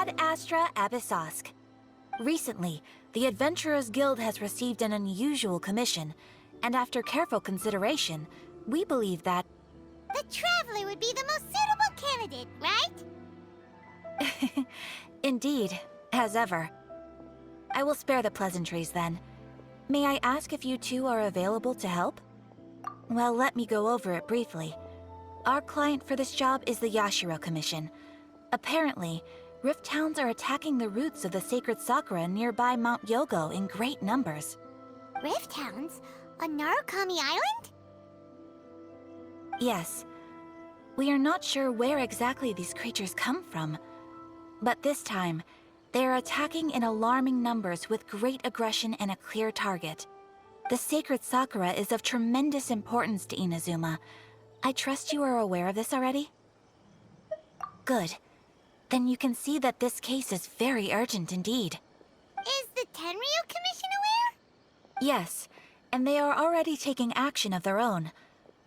Ad Astra Abyssosk. Recently, the Adventurers Guild has received an unusual commission, and after careful consideration, we believe that... The Traveler would be the most suitable candidate, right? Indeed, as ever. I will spare the pleasantries then. May I ask if you two are available to help? Well, let me go over it briefly. Our client for this job is the Yashiro Commission. Apparently, Rift Towns are attacking the roots of the sacred sakura nearby Mount Yogo in great numbers. Rift Towns? On Narukami Island? Yes. We are not sure where exactly these creatures come from. But this time, they are attacking in alarming numbers with great aggression and a clear target. The sacred sakura is of tremendous importance to Inazuma. I trust you are aware of this already? Good. Then you can see that this case is very urgent indeed. Is the Tenryu Commission aware? Yes, and they are already taking action of their own.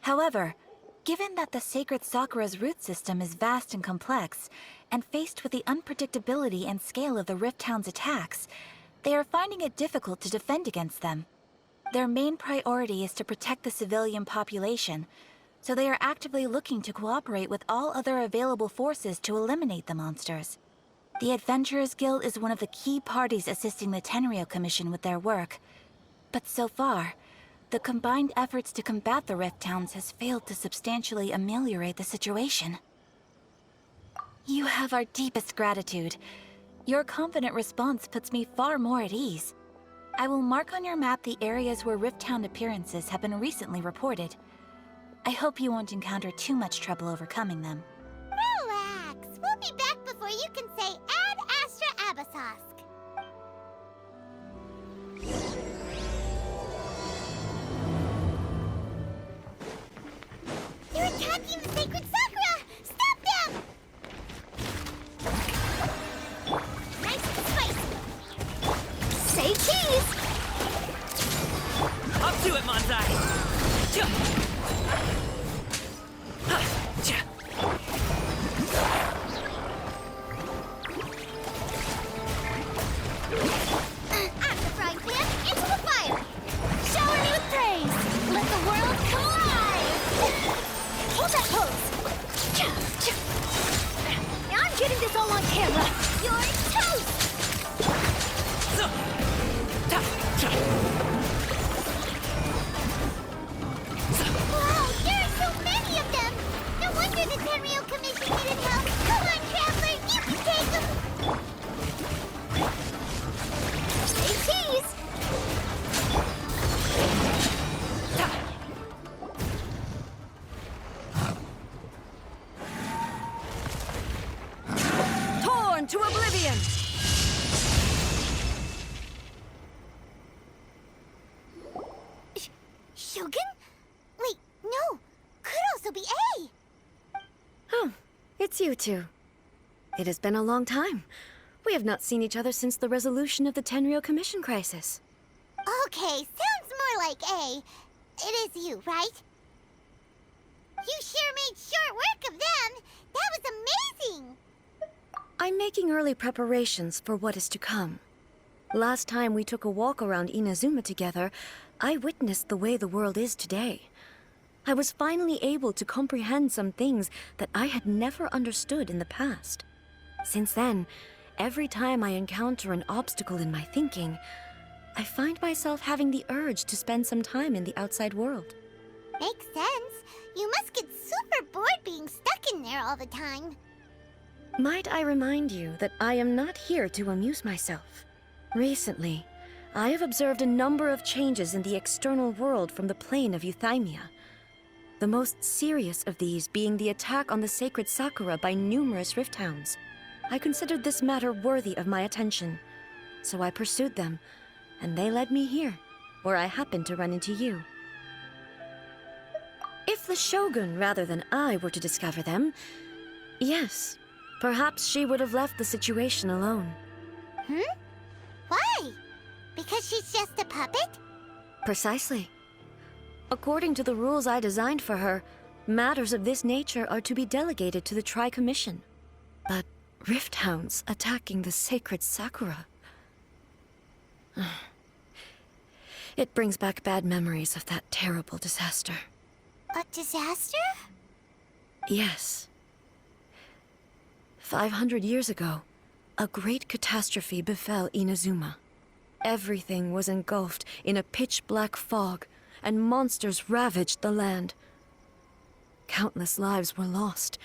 However, given that the sacred sakura's root system is vast and complex, and faced with the unpredictability and scale of the Rift Town's attacks, they are finding it difficult to defend against them. Their main priority is to protect the civilian population, so they are actively looking to cooperate with all other available forces to eliminate the monsters. The Adventurers Guild is one of the key parties assisting the Tenryu Commission with their work. But so far, the combined efforts to combat the Rift Towns has failed to substantially ameliorate the situation. You have our deepest gratitude. Your confident response puts me far more at ease. I will mark on your map the areas where Rift Town appearances have been recently reported. I hope you won't encounter too much trouble overcoming them. Relax. We'll be back before you can say Ad Astra Abyssosk. They're attacking the sacred sakura! Stop them! Nice and spicy. Say cheese! Up to it, Manzai! Out of the frying pan, into the fire! Shower me with praise! Let the world come alive! Hold that pose! Now I'm getting this all on camera! You're toast! Wow, there are so many of them! No wonder the Tenryu Commission needed help! Come on, Traveler, you can take them! Say cheese! Torn to oblivion! Shogun? Wait, no! Could also be A! Oh, it's you two. It has been a long time. We have not seen each other since the resolution of the Tenryu Commission crisis. Okay, sounds more like A. It is you, right? You sure made short work of them! That was amazing! I'm making early preparations for what is to come. Last time we took a walk around Inazuma together, I witnessed the way the world is today. I was finally able to comprehend some things that I had never understood in the past. Since then, every time I encounter an obstacle in my thinking, I find myself having the urge to spend some time in the outside world. Makes sense. You must get super bored being stuck in there all the time. Might I remind you that I am not here to amuse myself. Recently, I have observed a number of changes in the external world from the plane of Euthymia. The most serious of these being the attack on the sacred sakura by numerous Rift Towns. I considered this matter worthy of my attention, so I pursued them, and they led me here, where I happened to run into you. If the Shogun rather than I were to discover them, yes, perhaps she would have left the situation alone. Why? Because she's just a puppet? Precisely. According to the rules I designed for her, matters of this nature are to be delegated to the Tri-Commission. But Rift Hounds attacking the sacred Sakura. It brings back bad memories of that terrible disaster. A disaster? Yes. 500 years ago, a great catastrophe befell Inazuma. Everything was engulfed in a pitch-black fog, and monsters ravaged the land. Countless lives were lost,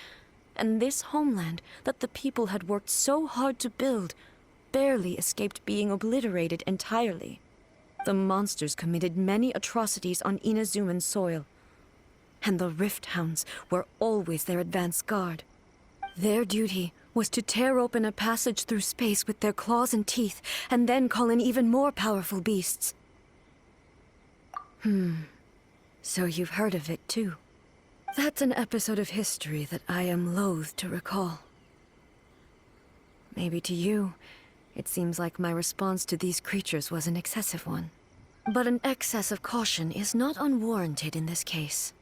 and this homeland that the people had worked so hard to build barely escaped being obliterated entirely. The monsters committed many atrocities on Inazuman soil, and the Rift Hounds were always their advance guard. Their duty was to tear open a passage through space with their claws and teeth, and then call in even more powerful beasts. So you've heard of it too. That's an episode of history that I am loath to recall. Maybe to you, it seems like my response to these creatures was an excessive one. But an excess of caution is not unwarranted in this case.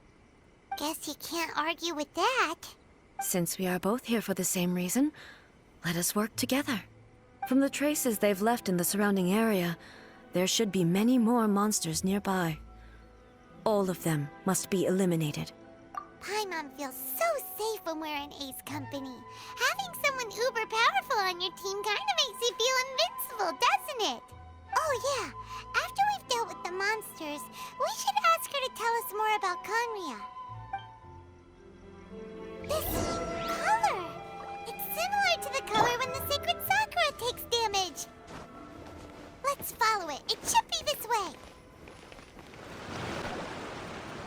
Guess you can't argue with that. Since we are both here for the same reason, let us work together. From the traces they've left in the surrounding area, there should be many more monsters nearby. All of them must be eliminated. Paimon feels so safe when we're in Ace company. Having someone uber powerful on your team kinda makes you feel invincible, doesn't it? Oh yeah, after we've dealt with the monsters, we should ask her to tell us more about Conria. This color! It's similar to the color when the sacred Sakura takes damage. Let's follow it. It should be this way.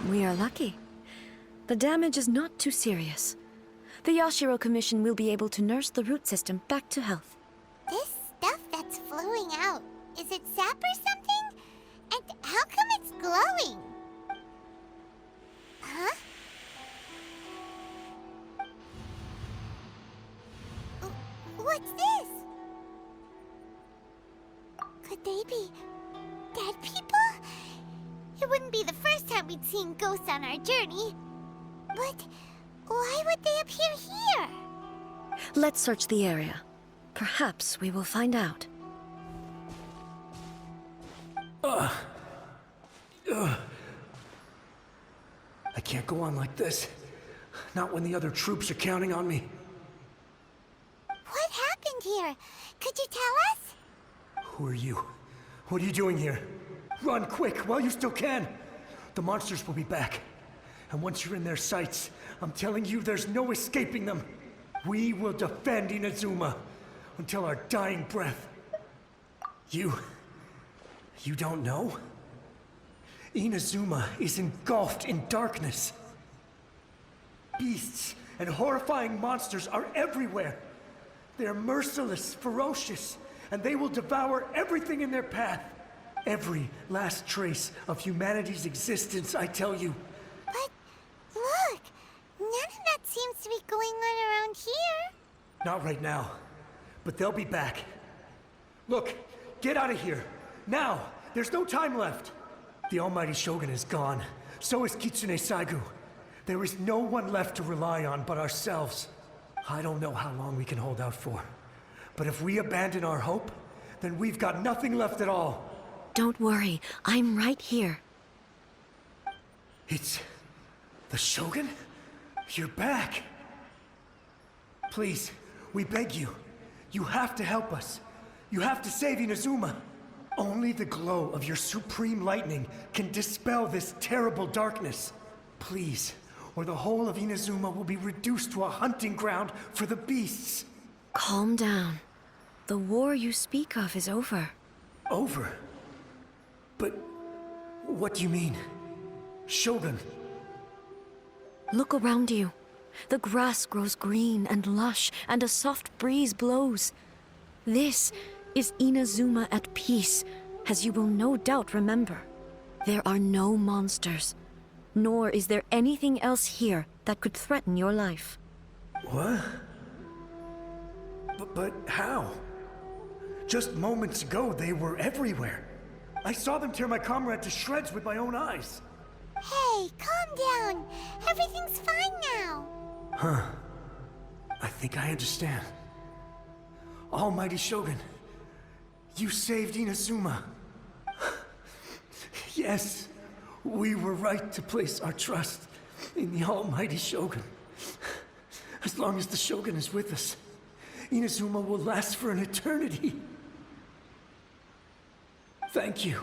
We are lucky. The damage is not too serious. The Yashiro Commission will be able to nurse the root system back to health. This stuff that's flowing out, is it sap or something? And how come it's glowing? Huh? What's this? Could they be dead people? It wouldn't be the first time we'd seen ghosts on our journey. But why would they appear here? Let's search the area. Perhaps we will find out. I can't go on like this. Not when the other troops are counting on me. What happened here? Could you tell us? Who are you? What are you doing here? Run quick while you still can. The monsters will be back. And once you're in their sights, I'm telling you there's no escaping them. We will defend Inazuma until our dying breath. You don't know? Inazuma is engulfed in darkness. Beasts and horrifying monsters are everywhere. They're merciless, ferocious, and they will devour everything in their path. Every last trace of humanity's existence, I tell you. But look, none of that seems to be going on around here. Not right now, but they'll be back. Look, get out of here. Now! There's no time left. The almighty Shogun is gone. So is Kitsune Saigu. There is no one left to rely on but ourselves. I don't know how long we can hold out for. But if we abandon our hope, then we've got nothing left at all. Don't worry, I'm right here. It's... the Shogun? You're back. Please, we beg you. You have to help us. You have to save Inazuma. Only the glow of your supreme lightning can dispel this terrible darkness. Please, or the whole of Inazuma will be reduced to a hunting ground for the beasts. Calm down. The war you speak of is over. Over? But what do you mean? Shogun? Look around you. The grass grows green and lush, and a soft breeze blows. This is Inazuma at peace, as you will no doubt remember. There are no monsters, nor is there anything else here that could threaten your life. What? But how? Just moments ago, they were everywhere. I saw them tear my comrade to shreds with my own eyes. Hey, calm down. Everything's fine now. Huh. I think I understand. Almighty Shogun, you saved Inazuma. Yes, we were right to place our trust in the Almighty Shogun. As long as the Shogun is with us, Inazuma will last for an eternity. Thank you,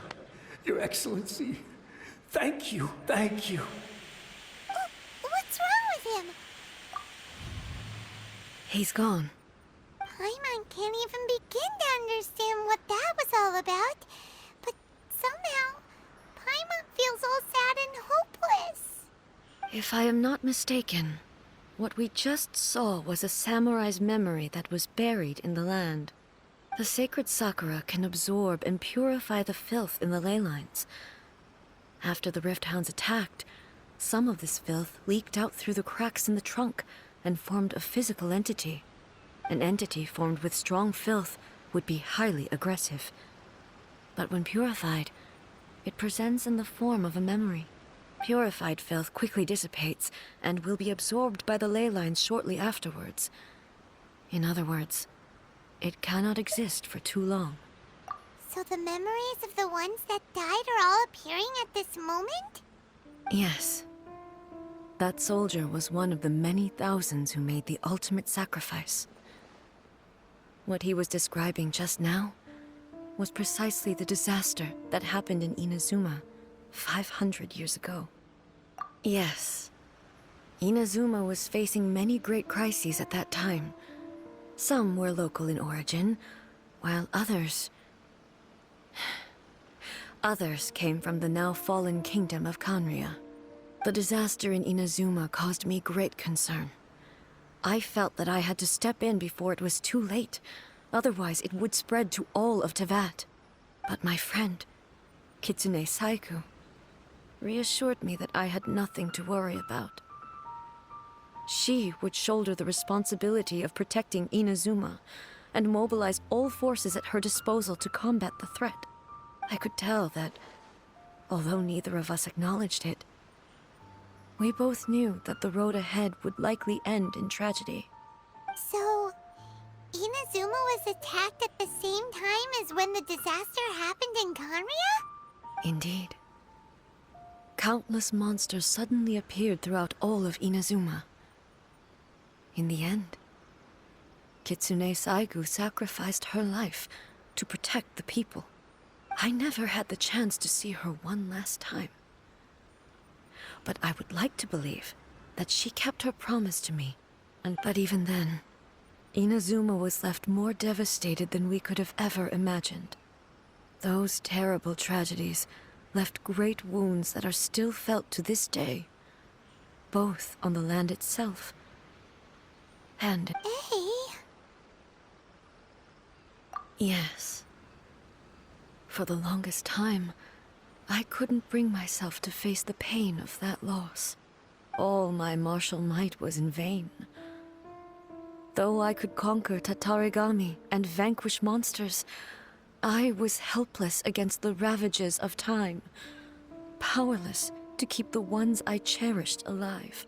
Your Excellency. Thank you, thank you. What's wrong with him? He's gone. Paimon can't even begin to understand what that was all about. But somehow, Paimon feels all sad and hopeless. If I am not mistaken, what we just saw was a samurai's memory that was buried in the land. The sacred sakura can absorb and purify the filth in the ley lines. After the Rift Hounds attacked, some of this filth leaked out through the cracks in the trunk and formed a physical entity. An entity formed with strong filth would be highly aggressive. But when purified, it presents in the form of a memory. Purified filth quickly dissipates and will be absorbed by the ley lines shortly afterwards. In other words, it cannot exist for too long. So the memories of the ones that died are all appearing at this moment? Yes. That soldier was one of the many thousands who made the ultimate sacrifice. What he was describing just now was precisely the disaster that happened in Inazuma 500 years ago. Yes. Inazuma was facing many great crises at that time. Some were local in origin, while others came from the now fallen kingdom of Kanria. The disaster in Inazuma caused me great concern. I felt that I had to step in before it was too late, otherwise it would spread to all of Tevat. But my friend, Kitsune Saiku, reassured me that I had nothing to worry about. She would shoulder the responsibility of protecting Inazuma and mobilize all forces at her disposal to combat the threat. I could tell that, although neither of us acknowledged it, we both knew that the road ahead would likely end in tragedy. So, Inazuma was attacked at the same time as when the disaster happened in Kanria? Indeed. Countless monsters suddenly appeared throughout all of Inazuma. In the end, Kitsune Saigu sacrificed her life to protect the people. I never had the chance to see her one last time. But I would like to believe that she kept her promise to me. But even then, Inazuma was left more devastated than we could have ever imagined. Those terrible tragedies left great wounds that are still felt to this day, both on the land itself and... Hey! Yes. For the longest time, I couldn't bring myself to face the pain of that loss. All my martial might was in vain. Though I could conquer Tatarigami and vanquish monsters, I was helpless against the ravages of time, powerless to keep the ones I cherished alive.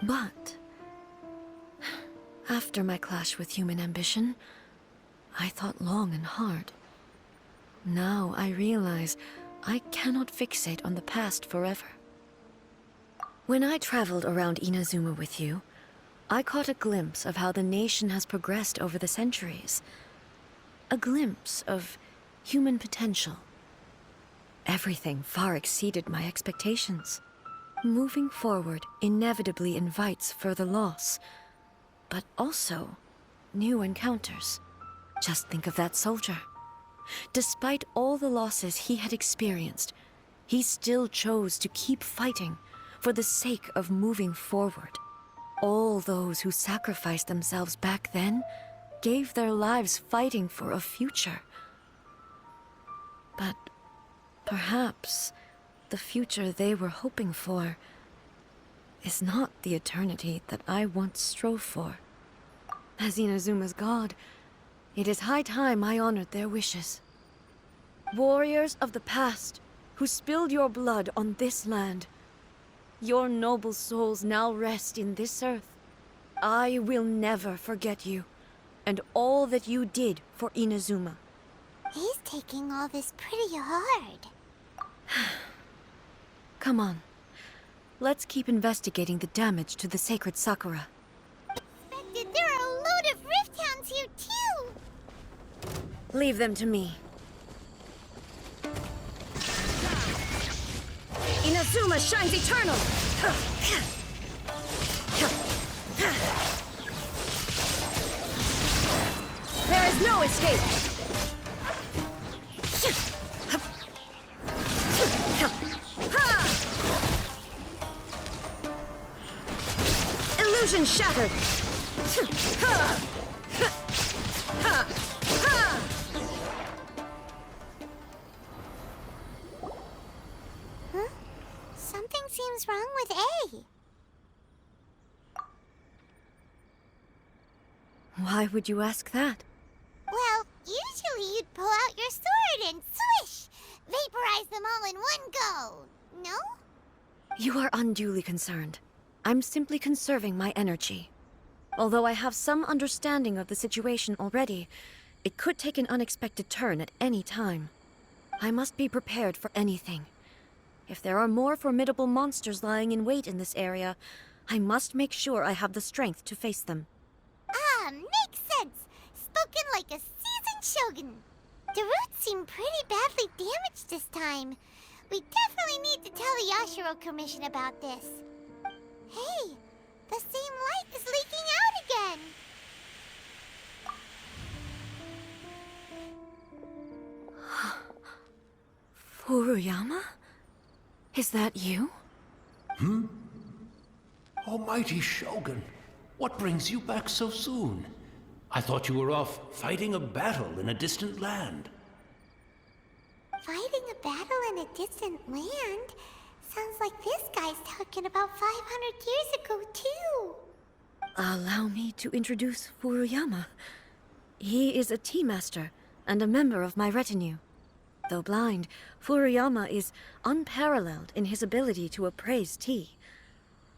But after my clash with human ambition, I thought long and hard. Now I realize I cannot fixate on the past forever. When I traveled around Inazuma with you, I caught a glimpse of how the nation has progressed over the centuries. A glimpse of human potential. Everything far exceeded my expectations. Moving forward inevitably invites further loss, but also new encounters. Just think of that soldier. Despite all the losses he had experienced, he still chose to keep fighting for the sake of moving forward. All those who sacrificed themselves back then gave their lives fighting for a future. But perhaps the future they were hoping for is not the eternity that I once strove for. As Inazuma's god, it is high time I honored their wishes. Warriors of the past who spilled your blood on this land, Your noble souls now rest in this earth. I will never forget you, and all that you did for Inazuma. He's taking all this pretty hard. Come on. Let's keep investigating the damage to the sacred Sakura. Expected there are a load of Rift Hounds here too! Leave them to me. Inazuma shines eternal! There is no escape! Illusion shattered! Huh? Something seems wrong with A. Why would you ask that? Well, usually you'd pull out your sword and swish! Vaporize them all in one go! No? You are unduly concerned. I'm simply conserving my energy. Although I have some understanding of the situation already, it could take an unexpected turn at any time. I must be prepared for anything. If there are more formidable monsters lying in wait in this area, I must make sure I have the strength to face them. Ah, makes sense! Spoken like a seasoned shogun. The roots seem pretty badly damaged this time. We definitely need to tell the Yashiro Commission about this. Hey, the same light is leaking out again! Furuyama? Is that you? Almighty Shogun, what brings you back so soon? I thought you were off fighting a battle in a distant land. Fighting a battle in a distant land? Sounds like this guy's talking about 500 years ago, too. Allow me to introduce Furuyama. He is a tea master and a member of my retinue. Though blind, Furuyama is unparalleled in his ability to appraise tea.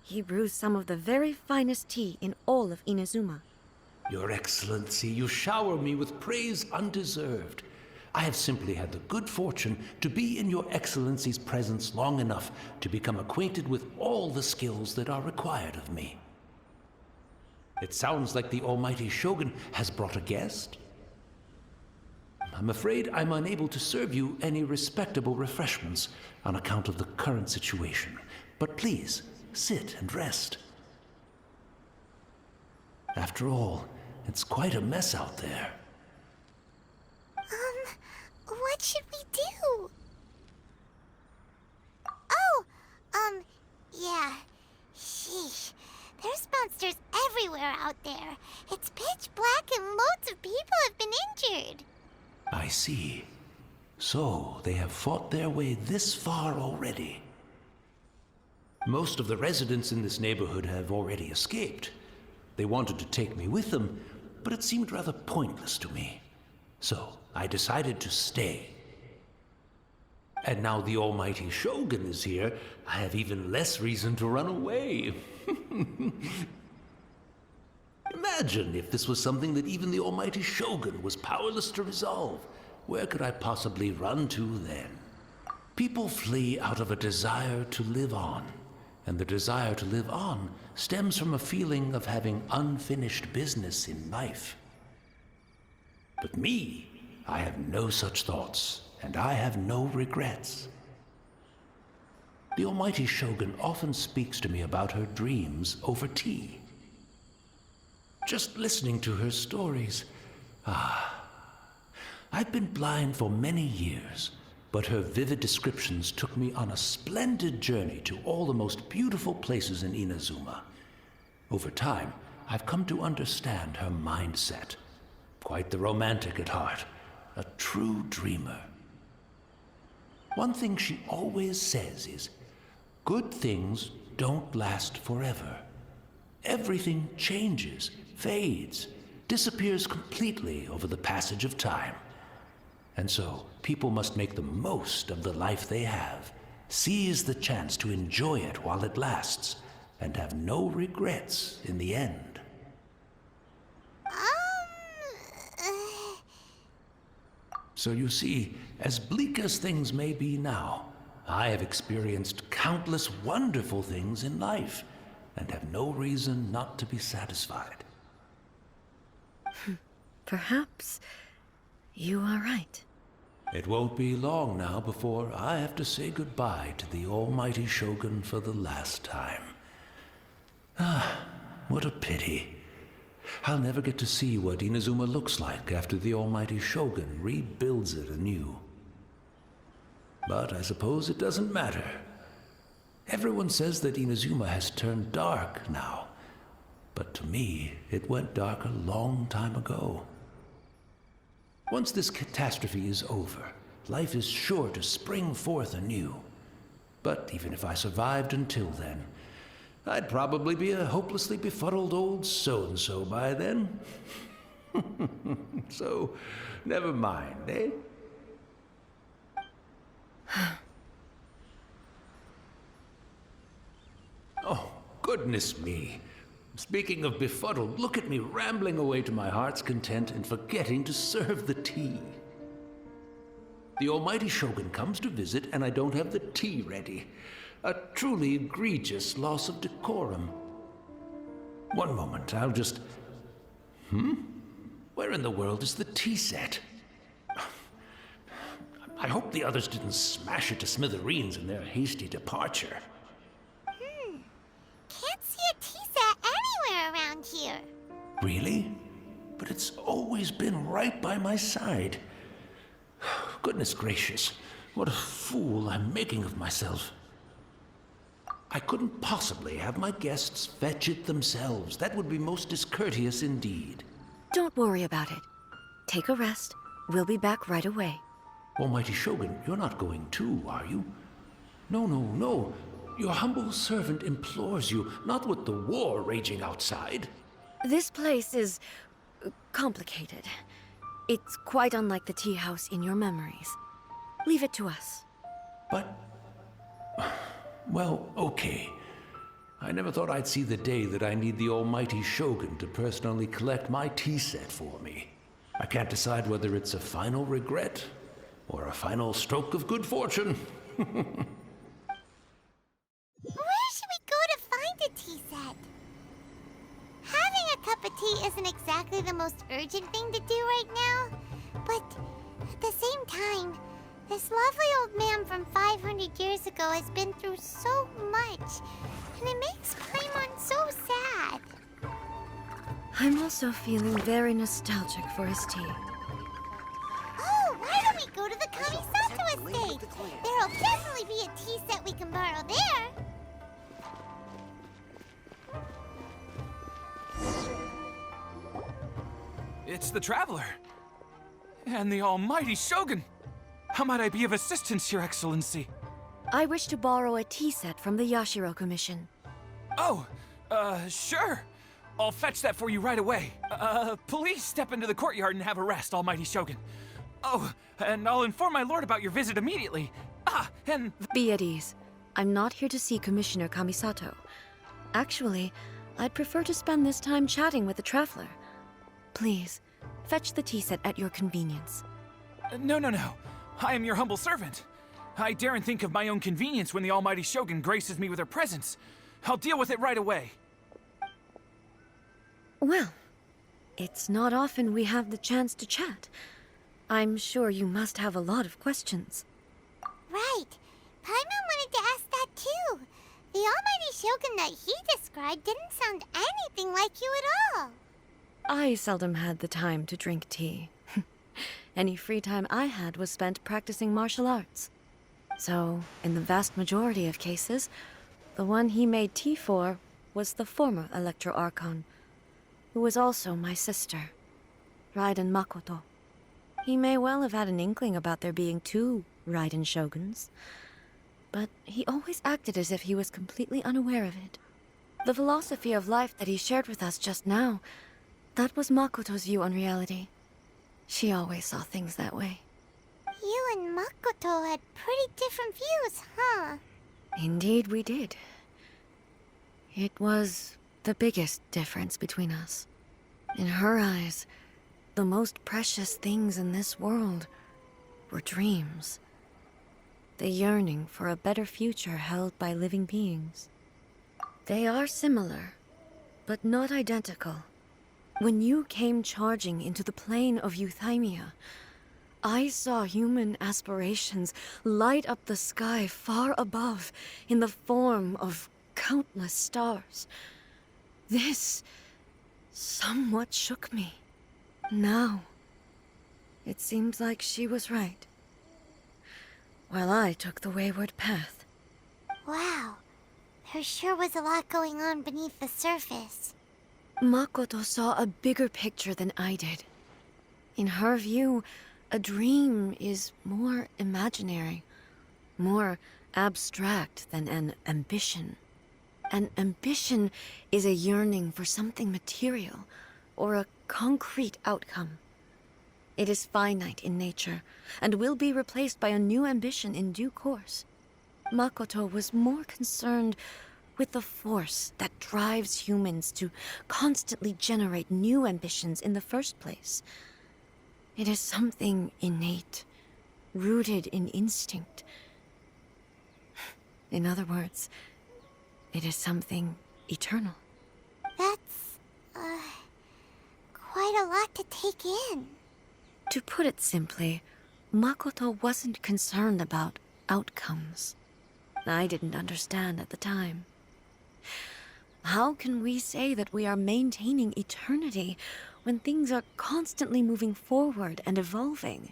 He brews some of the very finest tea in all of Inazuma. Your Excellency, you shower me with praise undeserved. I have simply had the good fortune to be in your Excellency's presence long enough to become acquainted with all the skills that are required of me. It sounds like the Almighty Shogun has brought a guest. I'm afraid I'm unable to serve you any respectable refreshments on account of the current situation. But please, sit and rest. After all, it's quite a mess out there. What should we do? Yeah. Sheesh. There's monsters everywhere out there. It's pitch black and loads of people have been injured. I see. So, they have fought their way this far already. Most of the residents in this neighborhood have already escaped. They wanted to take me with them, but it seemed rather pointless to me. So, I decided to stay. And now the Almighty Shogun is here, I have even less reason to run away. Imagine if this was something that even the Almighty Shogun was powerless to resolve. Where could I possibly run to then? People flee out of a desire to live on, and the desire to live on stems from a feeling of having unfinished business in life. But me, I have no such thoughts, and I have no regrets. The Almighty Shogun often speaks to me about her dreams over tea. Just listening to her stories, I've been blind for many years, but her vivid descriptions took me on a splendid journey to all the most beautiful places in Inazuma. Over time, I've come to understand her mindset. Quite the romantic at heart, a true dreamer. One thing she always says is, good things don't last forever. Everything changes, fades, disappears completely over the passage of time. And so, people must make the most of the life they have, Seize the chance to enjoy it while it lasts, and have no regrets in the end. So you see, as bleak as things may be now, I have experienced countless wonderful things in life, and have no reason not to be satisfied. Perhaps you are right. It won't be long now before I have to say goodbye to the almighty Shogun for the last time. Ah, what a pity. I'll never get to see what Inazuma looks like after the almighty Shogun rebuilds it anew. But I suppose it doesn't matter. Everyone says that Inazuma has turned dark now, but to me, it went dark a long time ago. Once this catastrophe is over, life is sure to spring forth anew. But even if I survived until then, I'd probably be a hopelessly befuddled old so-and-so by then. So, never mind, eh? Oh, goodness me. Speaking of befuddled, look at me rambling away to my heart's content and forgetting to serve the tea. The almighty Shogun comes to visit and I don't have the tea ready. A truly egregious loss of decorum. One moment, I'll just... Where in the world is the tea set? I hope the others didn't smash it to smithereens in their hasty departure. Can't see a tea set anywhere around here. Really? But it's always been right by my side. Goodness gracious, what a fool I'm making of myself. I couldn't possibly have my guests fetch it themselves. That would be most discourteous indeed. Don't worry about it. Take a rest. We'll be back right away. Almighty Shogun, you're not going too, are you? No, no, no. Your humble servant implores you, not with the war raging outside. This place is complicated. It's quite unlike the tea house in your memories. Leave it to us. But... well, okay. I never thought I'd see the day that I need the almighty Shogun to personally collect my tea set for me. I can't decide whether it's a final regret or a final stroke of good fortune. Where should we go to find a tea set? Having a cup of tea isn't exactly the most urgent thing to do right now, but at the same time, this lovely old man from 500 years ago has been through so much, and it makes Paimon so sad. I'm also feeling very nostalgic for his tea. Oh, why don't we go to the Kamisato estate? There'll definitely be a tea set we can borrow there. It's the Traveler. And the almighty Shogun. How might I be of assistance, Your Excellency? I wish to borrow a tea set from the Yashiro Commission. Oh, sure. I'll fetch that for you right away. Please step into the courtyard and have a rest, almighty Shogun. Oh, and I'll inform my lord about your visit immediately. Ah, and... Be at ease. I'm not here to see Commissioner Kamisato. Actually, I'd prefer to spend this time chatting with the Traveler. Please, fetch the tea set at your convenience. No. I am your humble servant. I daren't think of my own convenience when the almighty Shogun graces me with her presence. I'll deal with it right away. Well, it's not often we have the chance to chat. I'm sure you must have a lot of questions. Right. Paimon wanted to ask that too. The almighty Shogun that he described didn't sound anything like you at all. I seldom had the time to drink tea. Any free time I had was spent practicing martial arts. So, in the vast majority of cases, the one he made tea for was the former Electro Archon, who was also my sister, Raiden Makoto. He may well have had an inkling about there being two Raiden Shoguns, but he always acted as if he was completely unaware of it. The philosophy of life that he shared with us just now, that was Makoto's view on reality. She always saw things that way. You and Makoto had pretty different views, huh? Indeed we did. It was the biggest difference between us. In her eyes, the most precious things in this world were dreams. The yearning for a better future held by living beings. They are similar, but not identical. When you came charging into the plane of Euthymia, I saw human aspirations light up the sky far above in the form of countless stars. This somewhat shook me. Now, it seems like she was right, while I took the wayward path. Wow. There sure was a lot going on beneath the surface. Makoto saw a bigger picture than I did. In her view, a dream is more imaginary, more abstract than an ambition. An ambition is a yearning for something material, or a concrete outcome. It is finite in nature, and will be replaced by a new ambition in due course. Makoto was more concerned with the force that drives humans to constantly generate new ambitions in the first place. It is something innate, rooted in instinct. In other words, it is something eternal. That's, quite a lot to take in. To put it simply, Makoto wasn't concerned about outcomes. I didn't understand at the time. How can we say that we are maintaining eternity when things are constantly moving forward and evolving?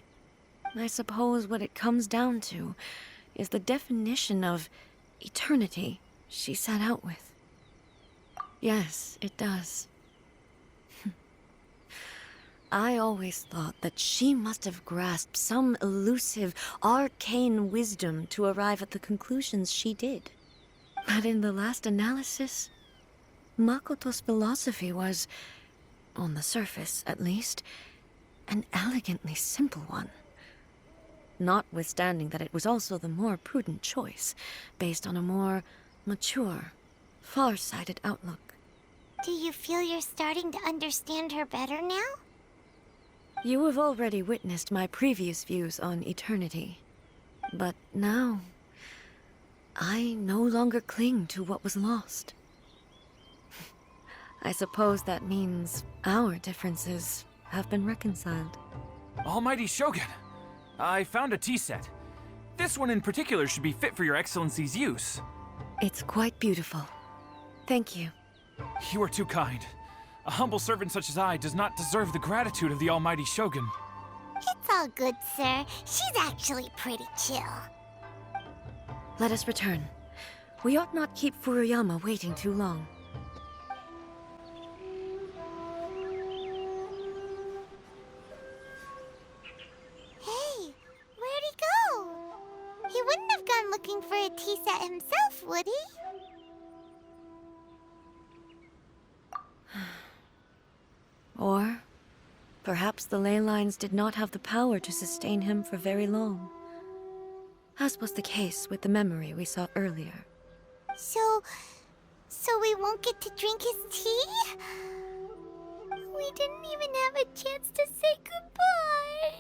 I suppose what it comes down to is the definition of eternity she set out with. Yes, it does. I always thought that she must have grasped some elusive, arcane wisdom to arrive at the conclusions she did. But in the last analysis, Makoto's philosophy was, on the surface at least, an elegantly simple one. Notwithstanding that it was also the more prudent choice, based on a more mature, far-sighted outlook. Do you feel you're starting to understand her better now? You have already witnessed my previous views on eternity. But now, I no longer cling to what was lost. I suppose that means our differences have been reconciled. Almighty Shogun, I found a tea set. This one in particular should be fit for your Excellency's use. It's quite beautiful. Thank you. You are too kind. A humble servant such as I does not deserve the gratitude of the Almighty Shogun. It's all good, sir. She's actually pretty chill. Let us return. We ought not keep Furuyama waiting too long. Hey, where'd he go? He wouldn't have gone looking for a tea set himself, would he? Or perhaps the ley lines did not have the power to sustain him for very long, as was the case with the memory we saw earlier. So we won't get to drink his tea? We didn't even have a chance to say goodbye.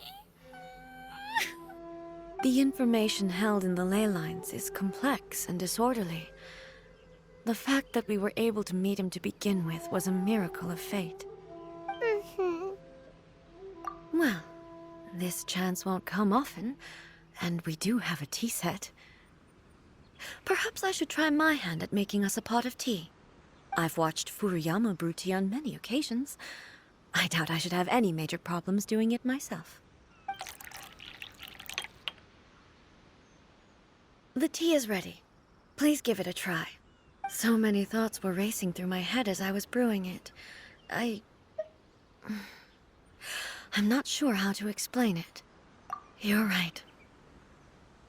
The information held in the ley lines is complex and disorderly. The fact that we were able to meet him to begin with was a miracle of fate. Well, this chance won't come often, and we do have a tea set. Perhaps I should try my hand at making us a pot of tea. I've watched Furuyama brew tea on many occasions. I doubt I should have any major problems doing it myself. The tea is ready. Please give it a try. So many thoughts were racing through my head as I was brewing it. I'm not sure how to explain it. You're right.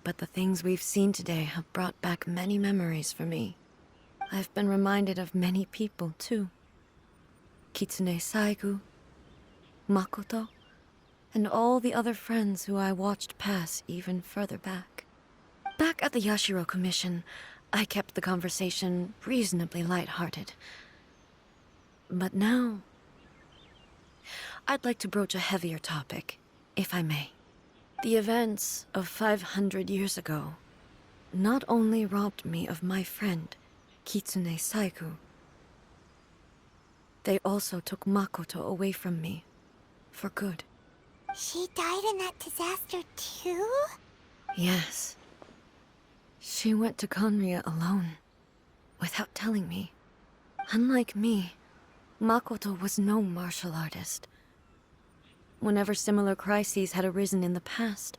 But the things we've seen today have brought back many memories for me. I've been reminded of many people, too. Kitsune Saigu, Makoto, and all the other friends who I watched pass even further back. Back at the Yashiro Commission, I kept the conversation reasonably lighthearted. But now, I'd like to broach a heavier topic, if I may. The events of 500 years ago not only robbed me of my friend, Kitsune Saiku, they also took Makoto away from me, for good. She died in that disaster too? Yes. She went to Conria alone, without telling me. Unlike me, Makoto was no martial artist. Whenever similar crises had arisen in the past,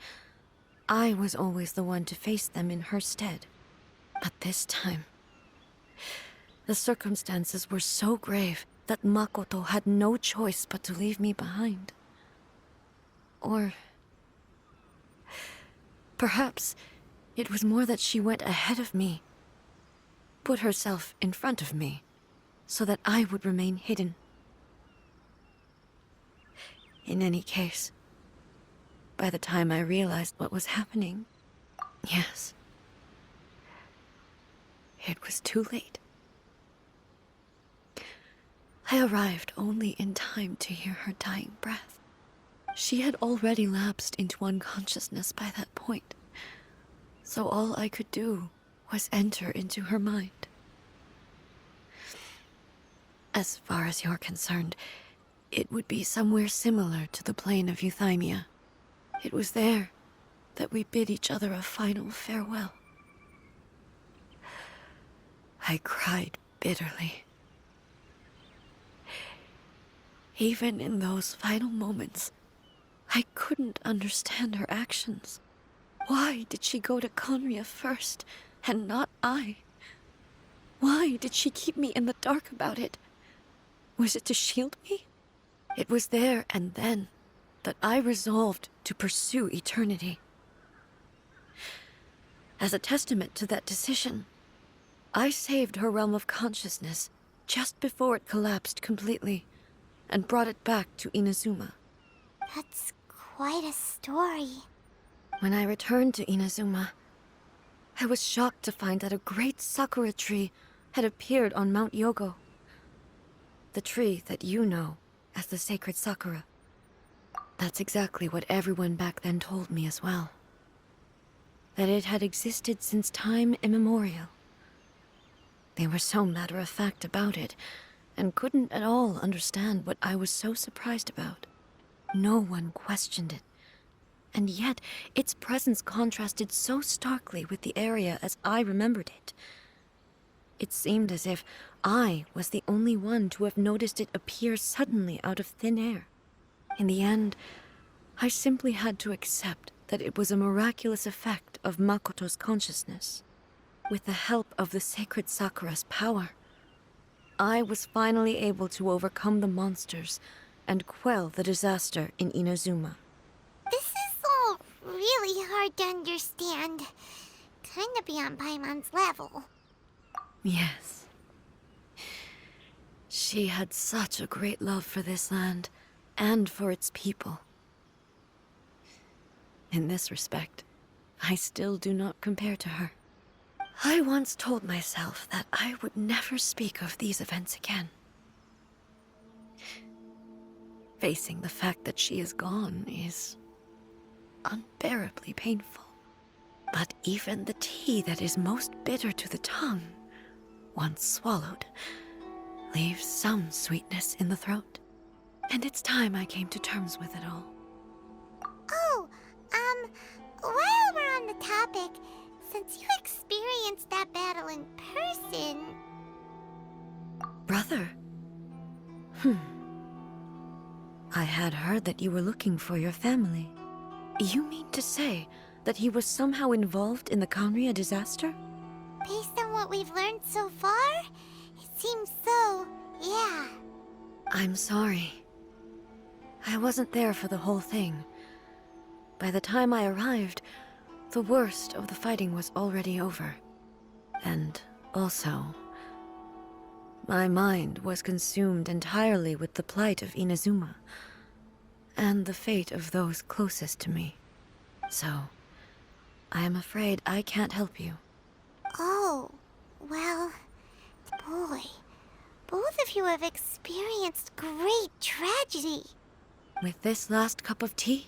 I was always the one to face them in her stead. But this time, the circumstances were so grave that Makoto had no choice but to leave me behind. Or perhaps it was more that she went ahead of me, put herself in front of me, so that I would remain hidden. In any case, by the time I realized what was happening, yes, it was too late. I arrived only in time to hear her dying breath. She had already lapsed into unconsciousness by that point, so all I could do was enter into her mind. As far as you're concerned, it would be somewhere similar to the plane of Euthymia. It was there that we bid each other a final farewell. I cried bitterly. Even in those final moments, I couldn't understand her actions. Why did she go to Conria first, and not I? Why did she keep me in the dark about it? Was it to shield me? It was there and then that I resolved to pursue eternity. As a testament to that decision, I saved her realm of consciousness just before it collapsed completely, and brought it back to Inazuma. That's quite a story. When I returned to Inazuma, I was shocked to find that a great sakura tree had appeared on Mount Yogo. The tree that you know as the sacred sakura. That's exactly what everyone back then told me as well. That it had existed since time immemorial. They were so matter-of-fact about it, and couldn't at all understand what I was so surprised about. No one questioned it. And yet, its presence contrasted so starkly with the area as I remembered it. It seemed as if I was the only one to have noticed it appear suddenly out of thin air. In the end, I simply had to accept that it was a miraculous effect of Makoto's consciousness. With the help of the sacred Sakura's power, I was finally able to overcome the monsters and quell the disaster in Inazuma. This is all really hard to understand. Kinda beyond Paimon's level. Yes. She had such a great love for this land, and for its people. In this respect, I still do not compare to her. I once told myself that I would never speak of these events again. Facing the fact that she is gone is unbearably painful. But even the tea that is most bitter to the tongue, once swallowed, leaves some sweetness in the throat. And it's time I came to terms with it all. Oh, while we're on the topic, since you experienced that battle in person... Brother? I had heard that you were looking for your family. You mean to say that he was somehow involved in the Conria disaster? Based on what we've learned so far, it seems so, yeah. I'm sorry. I wasn't there for the whole thing. By the time I arrived, the worst of the fighting was already over. And also, my mind was consumed entirely with the plight of Inazuma. and the fate of those closest to me. So, I am afraid I can't help you. Oh, well, boy. Both of you have experienced great tragedy. With this last cup of tea,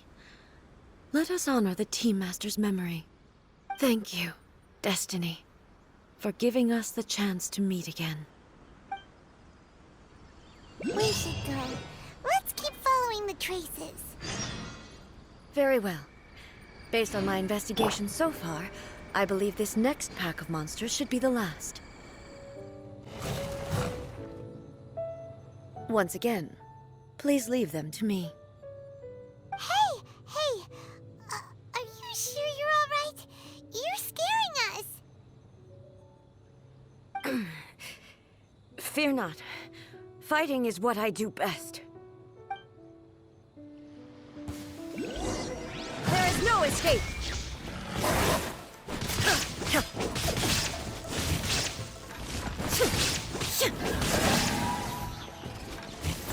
let us honor the Tea Master's memory. Thank you, Destiny, for giving us the chance to meet again. We should go. Let's keep following the traces. Very well. Based on my investigation so far, I believe this next pack of monsters should be the last. Once again, please leave them to me. Hey! Are you sure you're all right? You're scaring us! Fear not. Fighting is what I do best. There is no escape!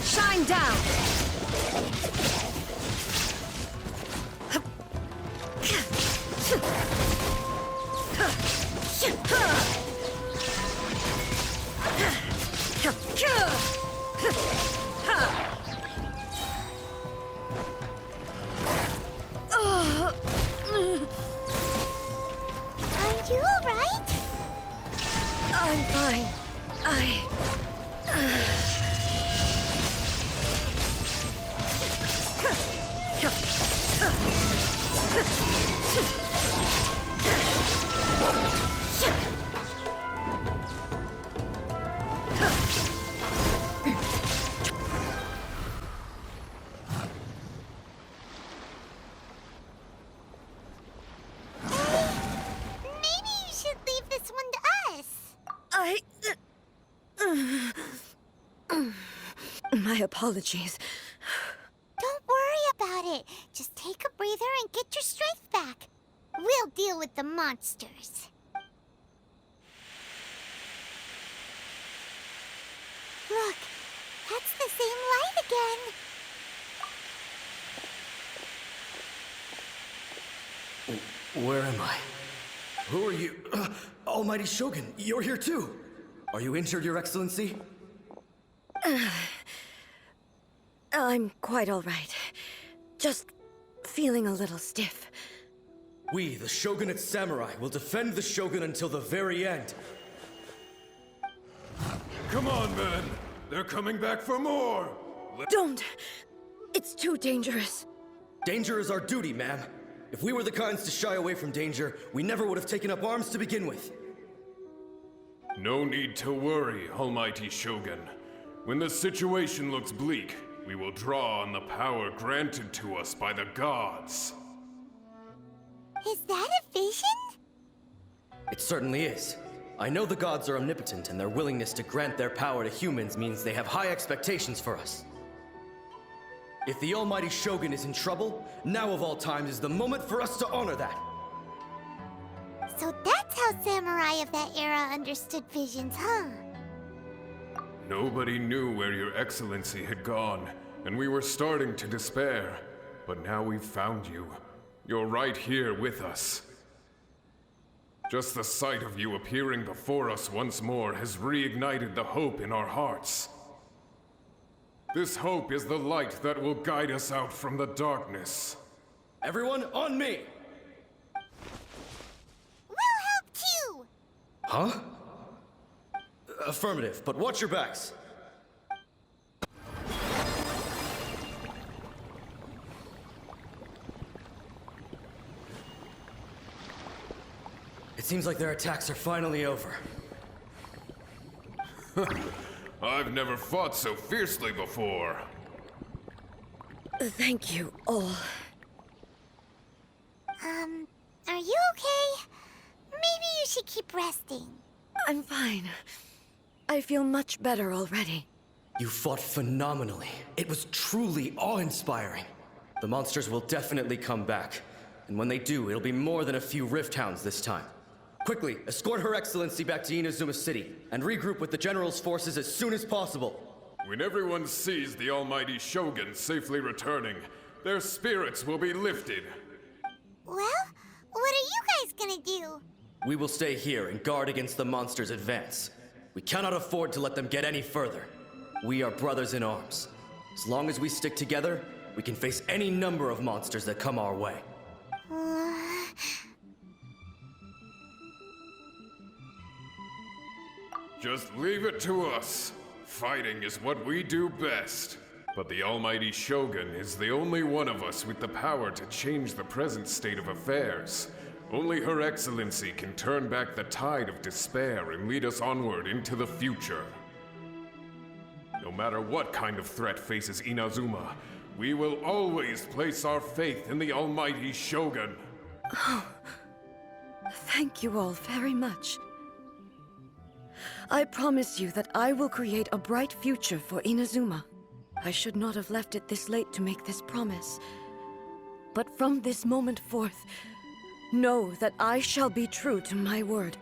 Shine down! Are you all right? I'm fine. Maybe you should leave this one to us. My apologies. Don't worry about it. Just take a breather and get your strength back. We'll deal with the monsters. Look, that's the same light again. Where am I? Who are you? Almighty Shogun, you're here too! Are you injured, Your Excellency? I'm quite all right. Just feeling a little stiff. We, the Shogunate Samurai, will defend the Shogun until the very end. Come on, men! They're coming back for more! Don't! It's too dangerous. Danger is our duty, ma'am. If we were the kinds to shy away from danger, we never would have taken up arms to begin with. No need to worry, Almighty Shogun. When the situation looks bleak, we will draw on the power granted to us by the gods. Is that a vision? It certainly is. I know the gods are omnipotent, and their willingness to grant their power to humans means they have high expectations for us. If the Almighty Shogun is in trouble, now of all times is the moment for us to honor that. So that's how samurai of that era understood visions, huh? Nobody knew where Your Excellency had gone, and we were starting to despair. But now we've found you. You're right here with us. Just the sight of you appearing before us once more has reignited the hope in our hearts. This hope is the light that will guide us out from the darkness. Everyone, on me! We'll help too! Huh? Affirmative, but watch your backs. It seems like their attacks are finally over. I've never fought so fiercely before. Thank you all. Are you okay? Maybe you should keep resting. I'm fine. I feel much better already. You fought phenomenally. It was truly awe-inspiring. The monsters will definitely come back. And when they do, it'll be more than a few Rift Hounds this time. Quickly, escort Her Excellency back to Inazuma City, and regroup with the General's forces as soon as possible. When everyone sees the Almighty Shogun safely returning, their spirits will be lifted. Well, what are you guys gonna do? We will stay here and guard against the monsters' advance. We cannot afford to let them get any further. We are brothers in arms. As long as we stick together, we can face any number of monsters that come our way. Just leave it to us. Fighting is what we do best. But the almighty Shogun is the only one of us with the power to change the present state of affairs. Only Her Excellency can turn back the tide of despair and lead us onward into the future. No matter what kind of threat faces Inazuma, we will always place our faith in the almighty Shogun. Thank you all very much. I promise you that I will create a bright future for Inazuma. I should not have left it this late to make this promise. But from this moment forth, know that I shall be true to my word.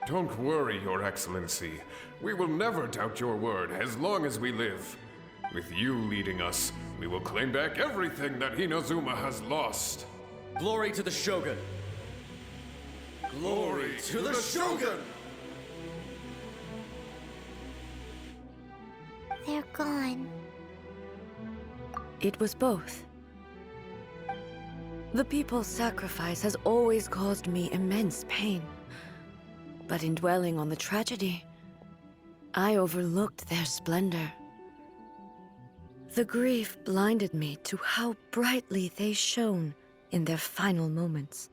Don't worry, Your Excellency. We will never doubt your word as long as we live. With you leading us, we will claim back everything that Inazuma has lost. Glory to the Shogun! Glory to the Shogun! They're gone. It was both. The people's sacrifice has always caused me immense pain. But in dwelling on the tragedy, I overlooked their splendor. The grief blinded me to how brightly they shone in their final moments.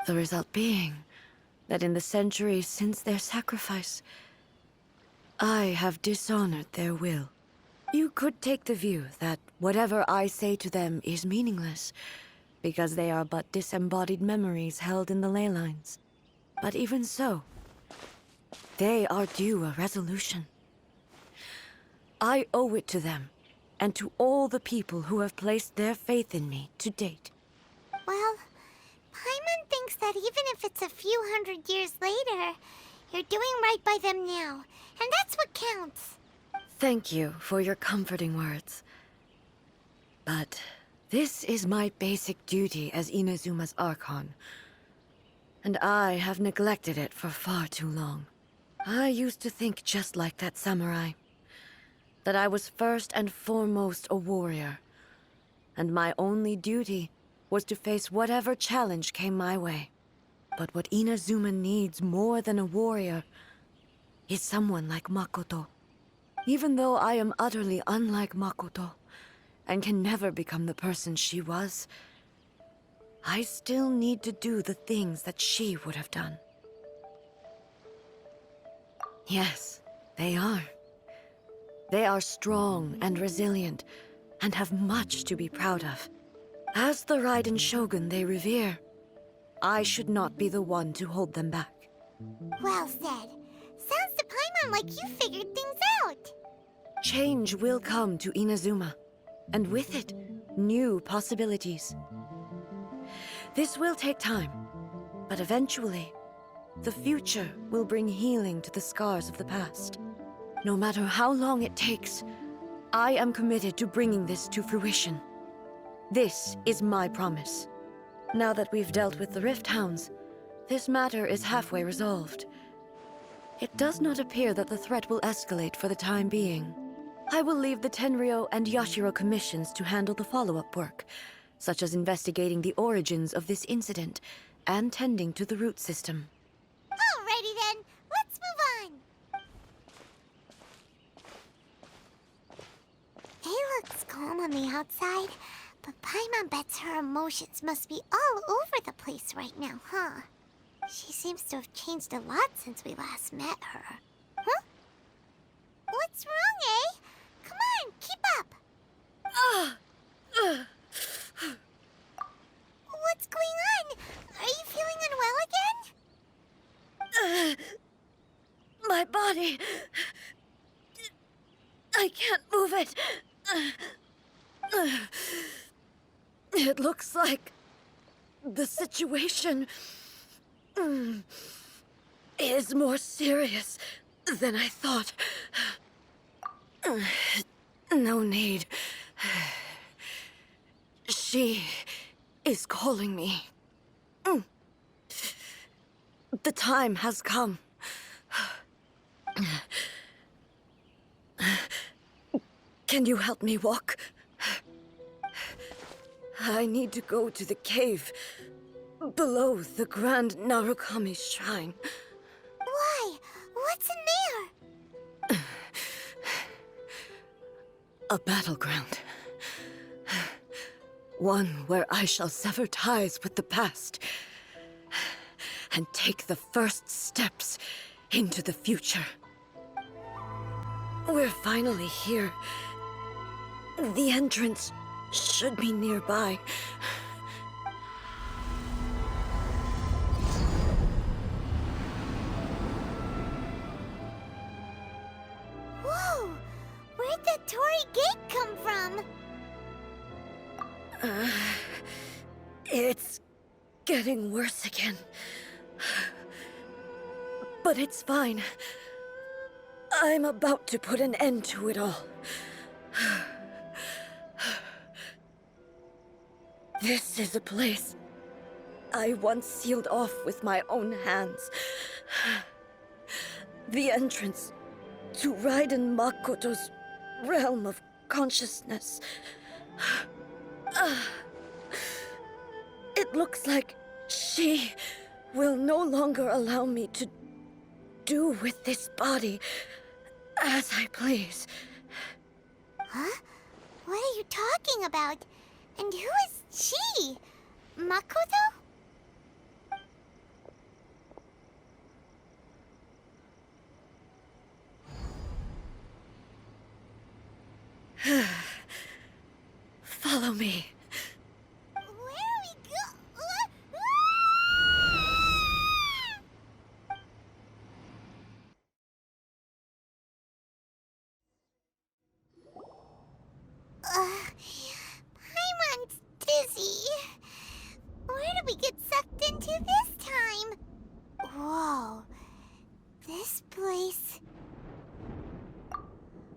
The result being that in the centuries since their sacrifice, I have dishonored their will. You could take the view that whatever I say to them is meaningless, because they are but disembodied memories held in the ley lines. But even so, they are due a resolution. I owe it to them, and to all the people who have placed their faith in me to date. Well, Paimon thinks that even if it's a few hundred years later, you're doing right by them now, and that's what counts. Thank you for your comforting words. But this is my basic duty as Inazuma's Archon, and I have neglected it for far too long. I used to think just like that samurai, that I was first and foremost a warrior, and my only duty was to face whatever challenge came my way. But what Inazuma needs more than a warrior is someone like Makoto. Even though I am utterly unlike Makoto, and can never become the person she was, I still need to do the things that she would have done. Yes, they are. They are strong and resilient, and have much to be proud of. As the Raiden Shogun they revere, I should not be the one to hold them back. Well said. Sounds to Paimon like you figured things out. Change will come to Inazuma, and with it, new possibilities. This will take time, but eventually, the future will bring healing to the scars of the past. No matter how long it takes, I am committed to bringing this to fruition. This is my promise. Now that we've dealt with the Rift Hounds, this matter is halfway resolved. It does not appear that the threat will escalate for the time being. I will leave the Tenryo and Yashiro commissions to handle the follow-up work, such as investigating the origins of this incident and tending to the root system. Alrighty then, let's move on. It looks calm on the outside, but Paimon bets her emotions must be all over the place right now, huh? She seems to have changed a lot since we last met her. Huh? What's wrong, eh? Come on, keep up! What's going on? Are you feeling unwell again? My body... I can't move it. It looks like the situation is more serious than I thought. No need. She is calling me. The time has come. Can you help me walk? I need to go to the cave below the Grand Narukami Shrine. Why? What's in there? A battleground. One where I shall sever ties with the past and take the first steps into the future. We're finally here. The entrance should be nearby. Whoa! Where'd the Torii Gate come from? It's getting worse again. But it's fine. I'm about to put an end to it all. This is a place I once sealed off with my own hands. The entrance to Raiden Makoto's realm of consciousness. It looks like she will no longer allow me to do with this body as I please. Huh? What are you talking about? And who is she? Makoto? Follow me. Where are we Paimon's dizzy. Where did we get sucked into this time? Whoa. This place...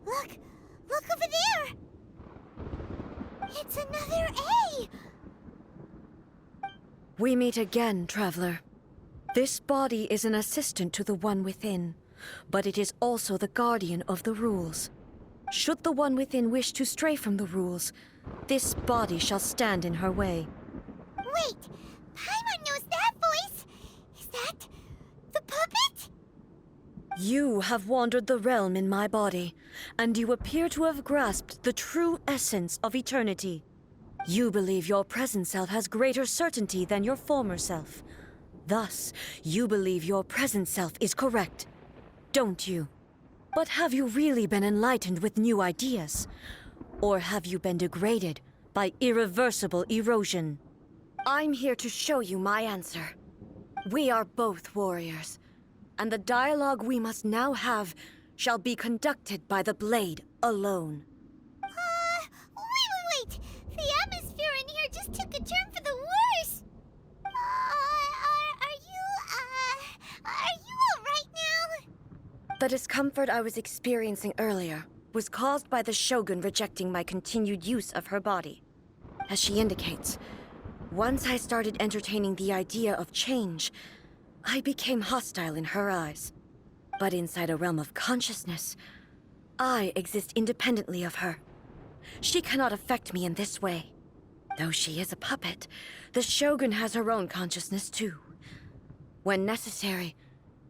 Look! Look over there! It's another A! We meet again, traveler. This body is an assistant to the one within, but it is also the guardian of the rules. Should the one within wish to stray from the rules, this body shall stand in her way. Wait! Paimon knows that voice! Is that... the puppet? You have wandered the realm in my body, and you appear to have grasped the true essence of eternity. You believe your present self has greater certainty than your former self. Thus, you believe your present self is correct, don't you? But have you really been enlightened with new ideas? Or have you been degraded by irreversible erosion? I'm here to show you my answer. We are both warriors, and the dialogue we must now have shall be conducted by the blade alone. Wait! The atmosphere in here just took a turn for the worse! Are you alright now? The discomfort I was experiencing earlier was caused by the Shogun rejecting my continued use of her body. As she indicates, once I started entertaining the idea of change, I became hostile in her eyes. But inside a realm of consciousness, I exist independently of her. She cannot affect me in this way. Though she is a puppet, the Shogun has her own consciousness too. When necessary,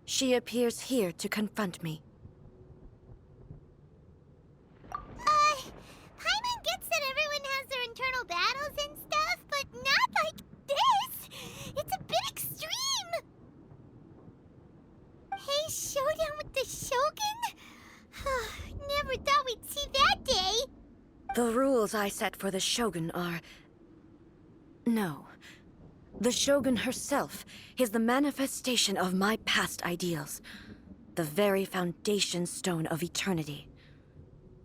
she appears here to confront me. Paimon gets that everyone has their internal battles and stuff, but not like this! It's a bit extreme! Hey, showdown with the Shogun? Never thought we'd see that day! The rules I set for the Shogun are... No. The Shogun herself is the manifestation of my past ideals. The very foundation stone of eternity.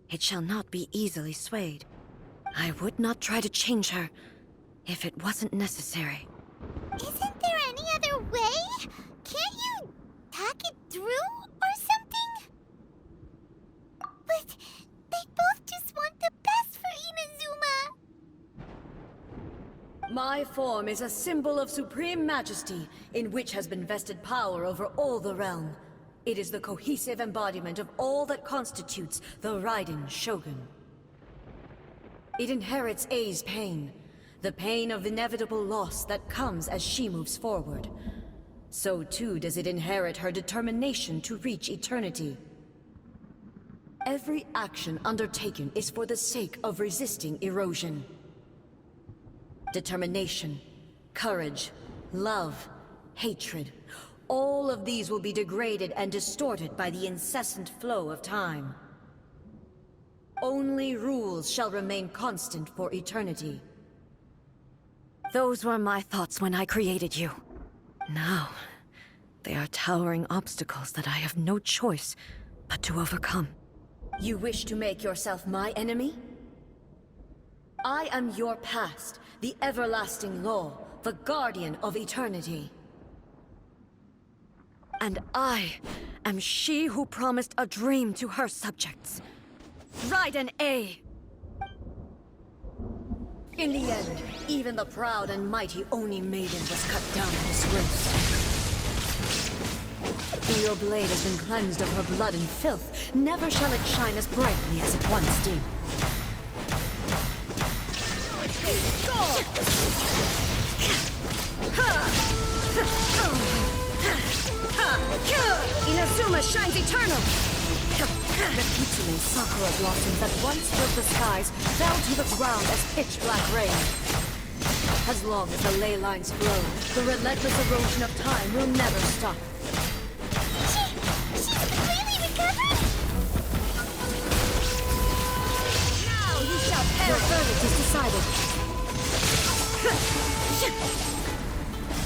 It shall not be easily swayed. I would not try to change her if it wasn't necessary. Isn't there any other way? Can't you talk it through or something? But they both just want the best for Inazuma. My form is a symbol of supreme majesty, in which has been vested power over all the realm. It is the cohesive embodiment of all that constitutes the Raiden Shogun. It inherits Ei's pain, the pain of inevitable loss that comes as she moves forward. So too does it inherit her determination to reach eternity. Every action undertaken is for the sake of resisting erosion. Determination, courage, love, hatred, all of these will be degraded and distorted by the incessant flow of time. Only rules shall remain constant for eternity. Those were my thoughts when I created you. Now, they are towering obstacles that I have no choice but to overcome. You wish to make yourself my enemy? I am your past, the everlasting law, the guardian of eternity. And I am she who promised a dream to her subjects. Raiden A. In the end, even the proud and mighty Oni Maiden was cut down in disgrace. Though your blade has been cleansed of her blood and filth, never shall it shine as brightly as it once did. Inazuma shines eternal! The Kitsune sakura blossoms that once filled the skies fell to the ground as pitch-black rain. As long as the ley lines flow, the relentless erosion of time will never stop. She's completely recovered? Now you shall perish! Your verdict is decided.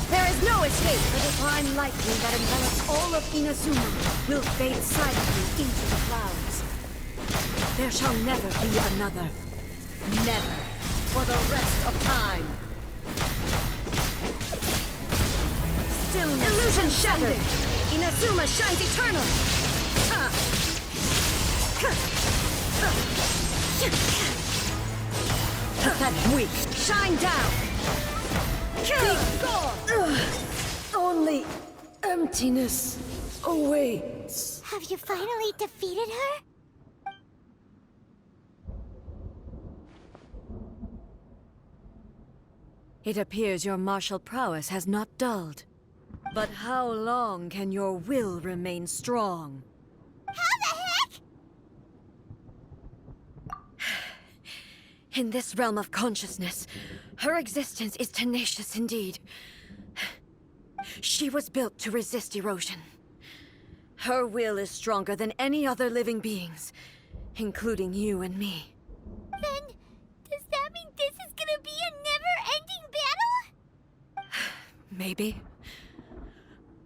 There is no escape, for the divine lightning that envelops all of Inazuma will fade silently into the clouds. There shall never be another. Never. For the rest of time. Stillness. Illusion shattered. Inazuma shines eternal. Pathetic weak. Shine down. Only emptiness awaits. Have you finally defeated her? It appears your martial prowess has not dulled. But how long can your will remain strong? How the heck? In this realm of consciousness, her existence is tenacious indeed. She was built to resist erosion. Her will is stronger than any other living beings, including you and me. Then, does that mean this is gonna be a never-ending battle? Maybe.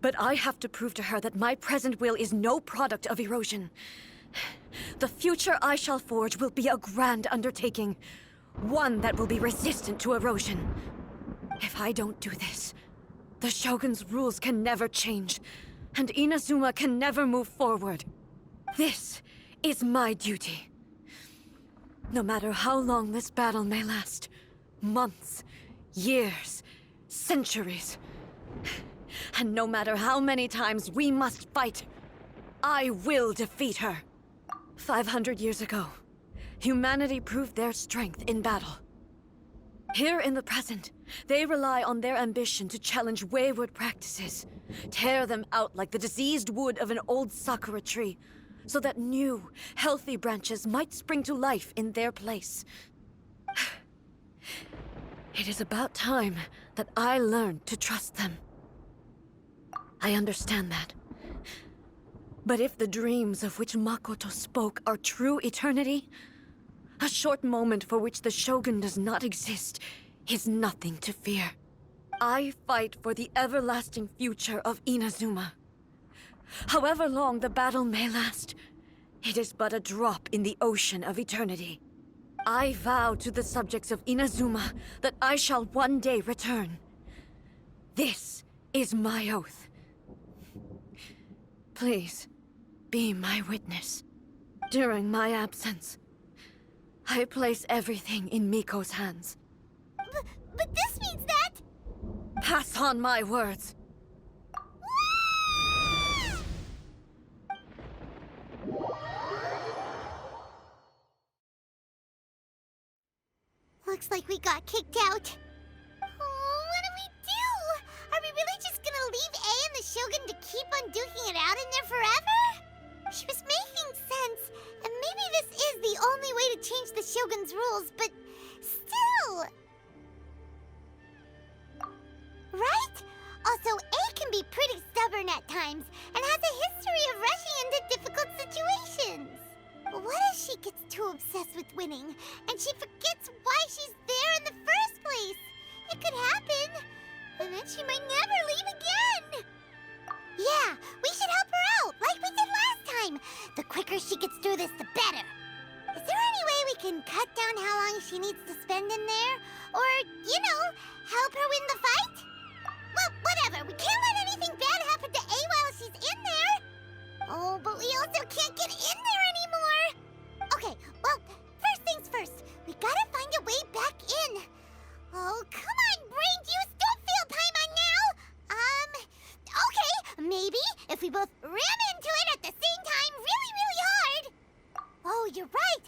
But I have to prove to her that my present will is no product of erosion. The future I shall forge will be a grand undertaking, one that will be resistant to erosion. If I don't do this, the Shogun's rules can never change, and Inazuma can never move forward. This is my duty. No matter how long this battle may last, months, years, centuries, and no matter how many times we must fight, I will defeat her. 500 years ago, humanity proved their strength in battle. Here in the present, they rely on their ambition to challenge wayward practices, tear them out like the diseased wood of an old sakura tree, so that new, healthy branches might spring to life in their place. It is about time that I learned to trust them. I understand that. But if the dreams of which Makoto spoke are true eternity, a short moment for which the Shogun does not exist is nothing to fear. I fight for the everlasting future of Inazuma. However long the battle may last, it is but a drop in the ocean of eternity. I vow to the subjects of Inazuma that I shall one day return. This is my oath. Please, be my witness. During my absence, I place everything in Miko's hands. But this means Pass on my words. Looks like we got kicked out. Oh, what do we do? Are we really just gonna leave A and the Shogun to keep on duking it out in there forever? She was making sense, and maybe this is the only way to change the Shogun's rules, but still... Right? Also, A can be pretty stubborn at times, and has a history of rushing into difficult situations. What if she gets too obsessed with winning, and she forgets why she's there in the first place? It could happen, and then she might never leave again. Yeah, we should help her out, like we did last time. The quicker she gets through this, the better. Is there any way we can cut down how long she needs to spend in there? Or, you know, help her win the fight? Well, whatever. We can't let anything bad happen to A while she's in there. Oh, but we also can't get in there anymore. Okay, well, first things first. We gotta find a way back in. Oh, come on, brain juice. Don't feel Paimon now. Okay, maybe if we both ram into it at the same time really, really hard. Oh, you're right.